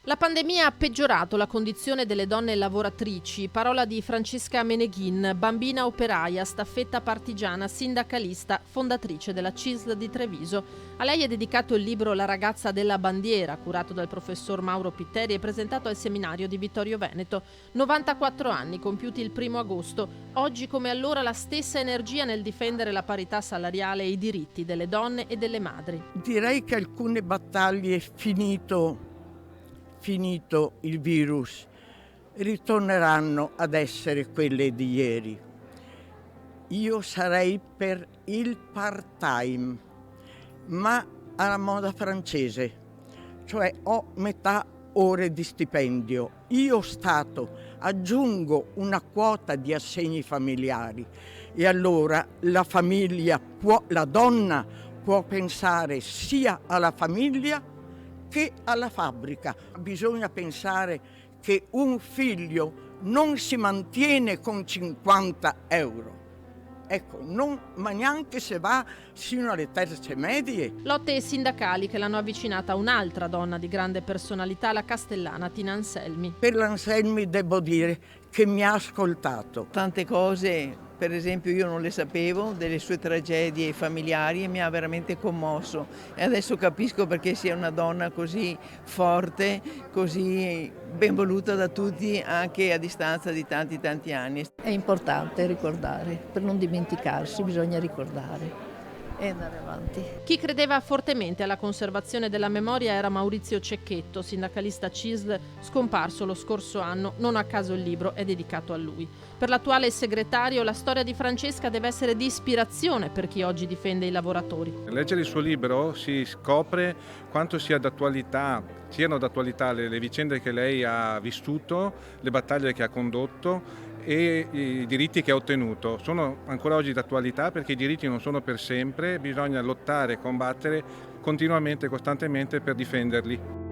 La pandemia ha peggiorato la condizione delle donne lavoratrici, parola di Francesca Meneghin, bambina operaia, staffetta partigiana, sindacalista, fondatrice della CISL di Treviso. A lei è dedicato il libro La ragazza della bandiera, curato dal professor Mauro Pitteri e presentato al seminario di Vittorio Veneto. 94 anni, compiuti il 1° agosto. Oggi come allora la stessa energia nel difendere la parità salariale e i diritti delle donne e delle madri. Direi che alcune battaglie finito il virus ritorneranno ad essere quelle di ieri. Io sarei per il part-time, ma alla moda francese, cioè ho metà ore di stipendio. Io Stato aggiungo una quota di assegni familiari e allora la donna può pensare sia alla famiglia che alla fabbrica. Bisogna pensare che un figlio non si mantiene con 50 euro. Ecco, ma neanche se va sino alle terze medie. Lotte sindacali che l'hanno avvicinata a un'altra donna di grande personalità, la castellana Tina Anselmi. Per l'Anselmi devo dire che mi ha ascoltato. Tante cose, per esempio, io non le sapevo, delle sue tragedie familiari, e mi ha veramente commosso. E adesso capisco perché sia una donna così forte, così ben voluta da tutti, anche a distanza di tanti anni. È importante ricordare, per non dimenticarsi bisogna ricordare e andare avanti. Chi credeva fortemente alla conservazione della memoria era Maurizio Cecchetto, sindacalista CISL, scomparso lo scorso anno. Non a caso il libro è dedicato a lui. Per l'attuale segretario, la storia di Francesca deve essere di ispirazione per chi oggi difende i lavoratori. Nel leggere il suo libro si scopre quanto siano d'attualità le vicende che lei ha vissuto, le battaglie che ha condotto e i diritti che ha ottenuto. Sono ancora oggi d'attualità perché i diritti non sono per sempre, bisogna lottare e combattere continuamente e costantemente per difenderli.